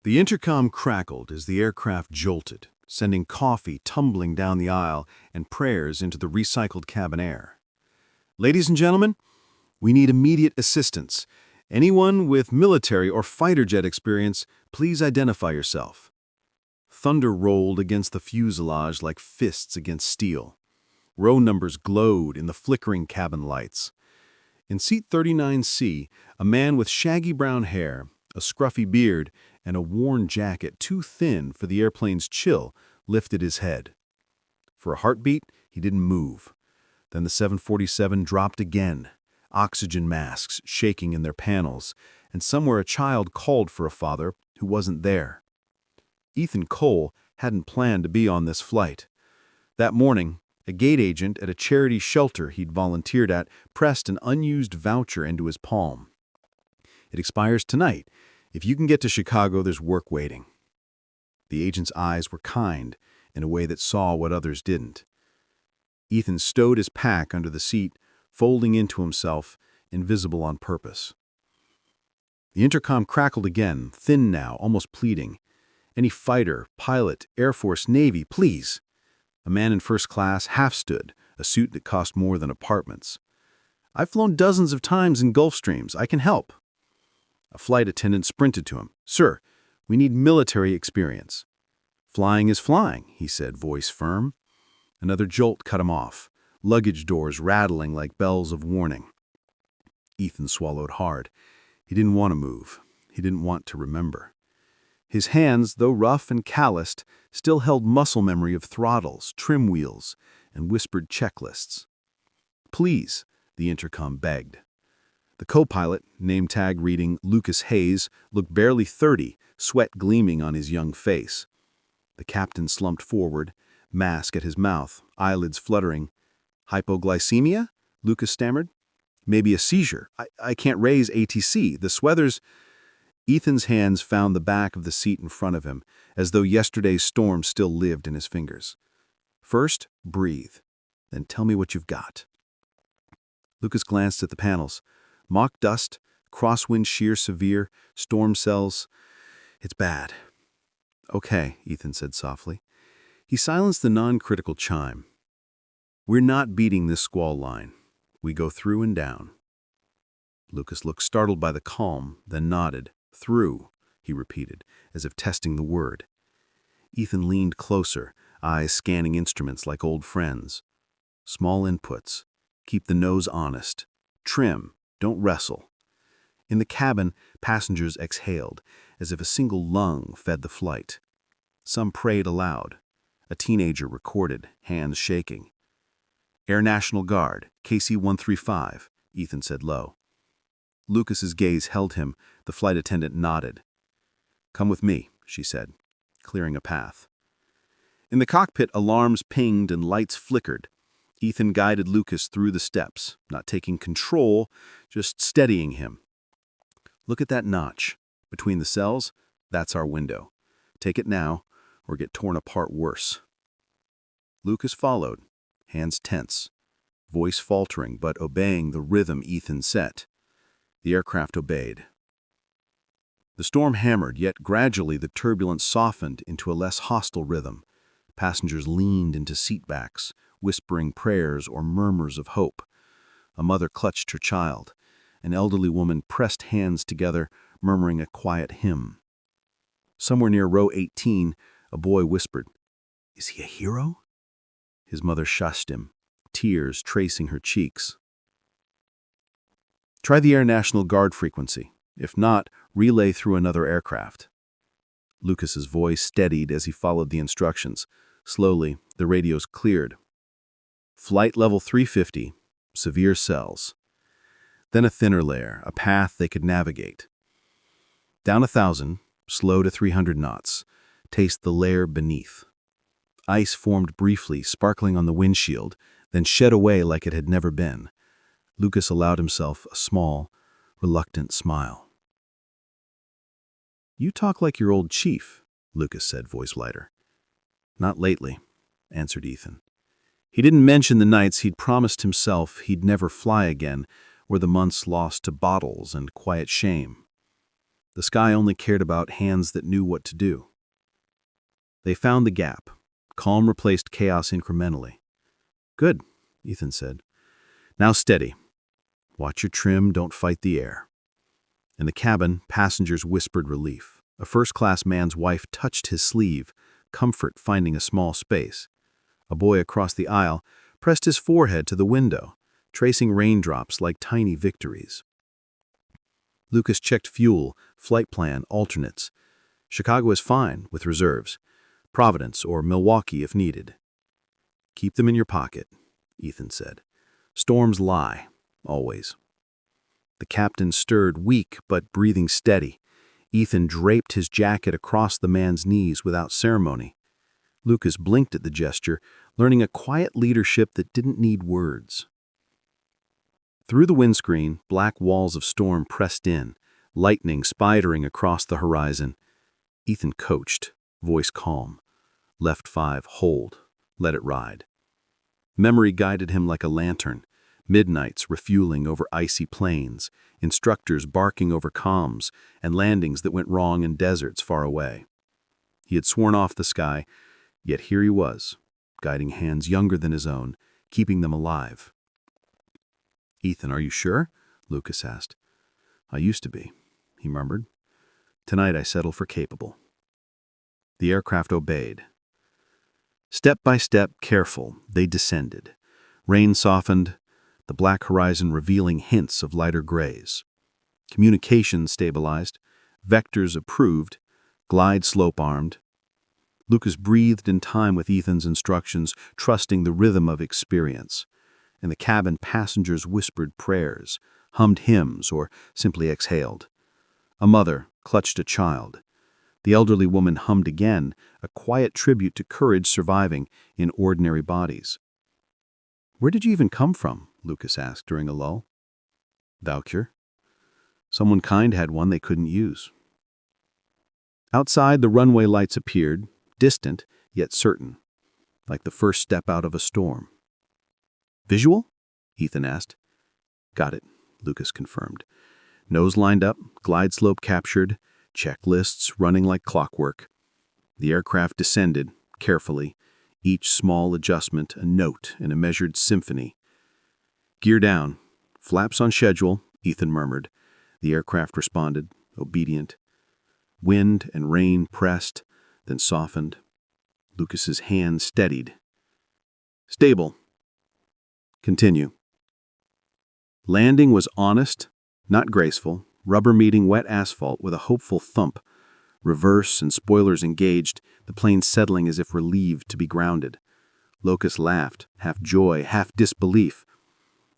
The intercom crackled as the aircraft jolted, sending coffee tumbling down the aisle and prayers into the recycled cabin air. Ladies and gentlemen, we need immediate assistance. Anyone with military or fighter jet experience, please identify yourself. Thunder rolled against the fuselage like fists against steel. Row numbers glowed in the flickering cabin lights. In seat 39C, a man with shaggy brown hair, a scruffy beard, and a worn jacket too thin for the airplane's chill lifted his head. For a heartbeat, he didn't move. Then the 747 dropped again, oxygen masks shaking in their panels, and somewhere a child called for a father who wasn't there. Ethan Cole hadn't planned to be on this flight. That morning, a gate agent at a charity shelter he'd volunteered at pressed an unused voucher into his palm. It expires tonight. If you can get to Chicago, there's work waiting. The agent's eyes were kind, in a way that saw what others didn't. Ethan stowed his pack under the seat, folding into himself, invisible on purpose. The intercom crackled again, thin now, almost pleading. Any fighter, pilot, Air Force, Navy, please. A man in first class half stood, a suit that cost more than apartments. I've flown dozens of times in Gulfstreams. I can help. A flight attendant sprinted to him. Sir, we need military experience. Flying is flying, he said, voice firm. Another jolt cut him off, luggage doors rattling like bells of warning. Ethan swallowed hard. He didn't want to move. He didn't want to remember. His hands, though rough and calloused, still held muscle memory of throttles, trim wheels, and whispered checklists. Please, the intercom begged. The co-pilot, name tag reading Lucas Hayes, looked barely 30, sweat gleaming on his young face. The captain slumped forward, mask at his mouth, eyelids fluttering. Hypoglycemia? Lucas stammered. Maybe a seizure. I can't raise ATC. The Sweathers... Ethan's hands found the back of the seat in front of him, as though yesterday's storm still lived in his fingers. First, breathe. Then tell me what you've got. Lucas glanced at the panels. Mock dust, crosswind shear severe, storm cells. It's bad. Okay, Ethan said softly. He silenced the non-critical chime. We're not beating this squall line. We go through and down. Lucas looked startled by the calm, then nodded. Through, he repeated, as if testing the word. Ethan leaned closer, eyes scanning instruments like old friends. Small inputs. Keep the nose honest. Trim. Don't wrestle. In the cabin, passengers exhaled, as if a single lung fed the flight. Some prayed aloud. A teenager recorded, hands shaking. Air National Guard, KC-135, Ethan said low. Lucas's gaze held him. The flight attendant nodded. Come with me, she said, clearing a path. In the cockpit, alarms pinged and lights flickered. Ethan guided Lucas through the steps, not taking control, just steadying him. Look at that notch. Between the cells, that's our window. Take it now, or get torn apart worse. Lucas followed, hands tense, voice faltering but obeying the rhythm Ethan set. The aircraft obeyed. The storm hammered, yet gradually the turbulence softened into a less hostile rhythm. Passengers leaned into seatbacks, whispering prayers or murmurs of hope. A mother clutched her child. An elderly woman pressed hands together, murmuring a quiet hymn. Somewhere near row 18, a boy whispered, "Is he a hero?" His mother shushed him, tears tracing her cheeks. Try the Air National Guard frequency. If not, relay through another aircraft. Lucas's voice steadied as he followed the instructions. Slowly, the radios cleared. Flight level 350, severe cells. Then a thinner layer, a path they could navigate. Down 1,000, slow to 300 knots. Taste the layer beneath. Ice formed briefly, sparkling on the windshield, then shed away like it had never been. Lucas allowed himself a small, reluctant smile. You talk like your old chief, Lucas said, voice lighter. Not lately, answered Ethan. He didn't mention the nights he'd promised himself he'd never fly again, or the months lost to bottles and quiet shame. The sky only cared about hands that knew what to do. They found the gap. Calm replaced chaos incrementally. "Good," Ethan said. "Now steady. Watch your trim, don't fight the air." In the cabin, passengers whispered relief. A first-class man's wife touched his sleeve, comfort finding a small space. A boy across the aisle pressed his forehead to the window, tracing raindrops like tiny victories. Lucas checked fuel, flight plan, alternates. Chicago is fine, with reserves. Providence or Milwaukee if needed. "Keep them in your pocket," Ethan said. "Storms lie, always." The captain stirred, weak but breathing steady. Ethan draped his jacket across the man's knees without ceremony. Lucas blinked at the gesture, learning a quiet leadership that didn't need words. Through the windscreen, black walls of storm pressed in, lightning spidering across the horizon. Ethan coached, voice calm. Left 5, hold, let it ride. Memory guided him like a lantern. Midnights refueling over icy plains, instructors barking over comms, and landings that went wrong in deserts far away. He had sworn off the sky, yet here he was, guiding hands younger than his own, keeping them alive. "Ethan, are you sure?" Lucas asked. "I used to be," he murmured. "Tonight I settle for capable." The aircraft obeyed. Step by step, careful, they descended. Rain softened, the black horizon revealing hints of lighter grays. Communications stabilized, vectors approved, glide slope-armed. Lucas breathed in time with Ethan's instructions, trusting the rhythm of experience. In the cabin, passengers whispered prayers, hummed hymns, or simply exhaled. A mother clutched a child. The elderly woman hummed again, a quiet tribute to courage surviving in ordinary bodies. "Where did you even come from?" Lucas asked during a lull. "Valkyr. Someone kind had one they couldn't use." Outside, the runway lights appeared, distant yet certain, like the first step out of a storm. "Visual?" Ethan asked. "Got it," Lucas confirmed. Nose lined up, glide slope captured, checklists running like clockwork. The aircraft descended, carefully, each small adjustment a note in a measured symphony. "Gear down. Flaps on schedule," Ethan murmured. The aircraft responded, obedient. Wind and rain pressed, then softened. Lucas's hand steadied. "Stable. Continue." Landing was honest, not graceful, rubber meeting wet asphalt with a hopeful thump. Reverse and spoilers engaged, the plane settling as if relieved to be grounded. Lucas laughed, half joy, half disbelief.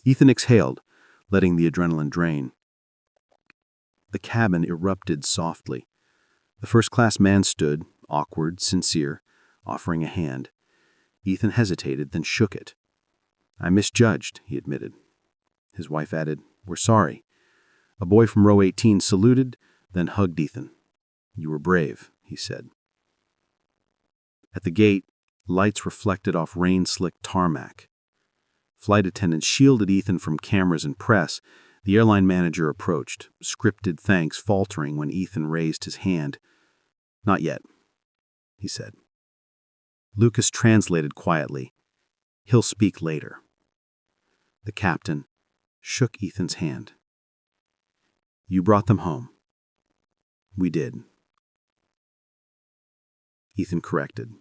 Ethan exhaled, letting the adrenaline drain. The cabin erupted softly. The first-class man stood, awkward, sincere, offering a hand. Ethan hesitated, then shook it. "I misjudged," he admitted. His wife added, "We're sorry." A boy from row 18 saluted, then hugged Ethan. "You were brave," he said. At the gate, lights reflected off rain-slicked tarmac. Flight attendants shielded Ethan from cameras and press. The airline manager approached, scripted thanks faltering when Ethan raised his hand. "Not yet," he said. Lucas translated quietly. "He'll speak later." The captain shook Ethan's hand. "You brought them home." "We did." Ethan corrected.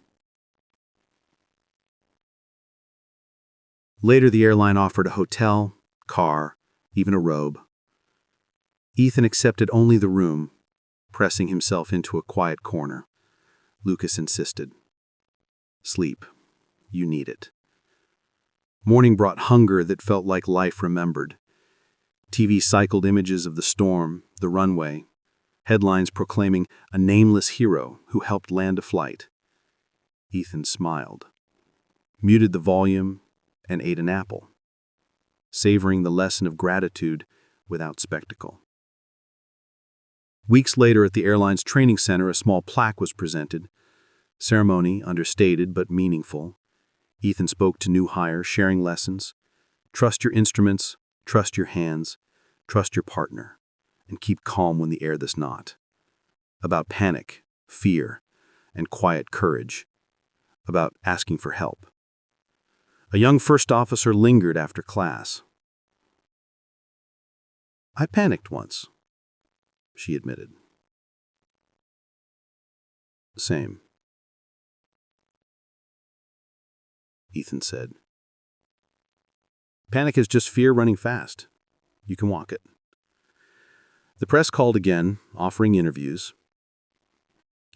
Later, the airline offered a hotel, car, even a robe. Ethan accepted only the room, pressing himself into a quiet corner. Lucas insisted. "Sleep. You need it." Morning brought hunger that felt like life remembered. TV cycled images of the storm, the runway, headlines proclaiming a nameless hero who helped land a flight. Ethan smiled, muted the volume, and ate an apple, savoring the lesson of gratitude without spectacle. Weeks later at the airline's training center, a small plaque was presented. Ceremony understated but meaningful. Ethan spoke to new hires, sharing lessons. Trust your instruments, trust your hands, trust your partner, and keep calm when the air does not. about panic, fear, and quiet courage, about asking for help. A young first officer lingered after class. "I panicked once," she admitted. "Same," Ethan said. "Panic is just fear running fast. You can walk it." The press called again, offering interviews.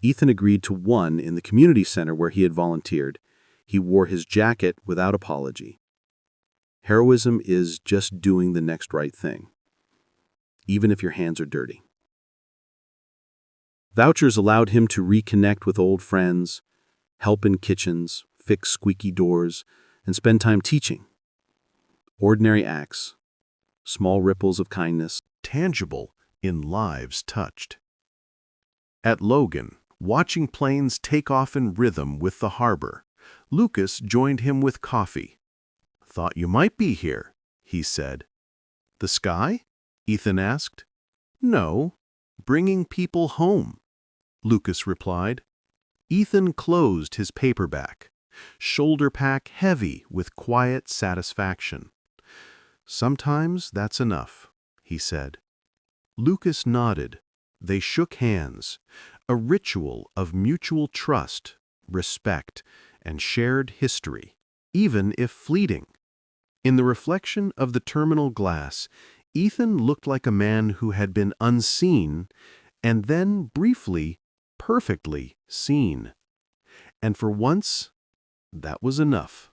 Ethan agreed to one in the community center where he had volunteered. He wore his jacket without apology. Heroism is just doing the next right thing, even if your hands are dirty. Vouchers allowed him to reconnect with old friends, help in kitchens, fix squeaky doors, and spend time teaching. Ordinary acts, small ripples of kindness, Tangible in lives touched. At Logan, watching planes take off in rhythm with the harbor, Lucas joined him with coffee. "Thought you might be here," he said. "The sky?" Ethan asked. "No, bringing people home," Lucas replied. Ethan closed his paperback, shoulder pack heavy with quiet satisfaction. "Sometimes that's enough," he said. Lucas nodded. They shook hands, a ritual of mutual trust, respect, and shared history, even if fleeting. In the reflection of the terminal glass, Ethan looked like a man who had been unseen and then briefly, perfectly seen. And for once, that was enough.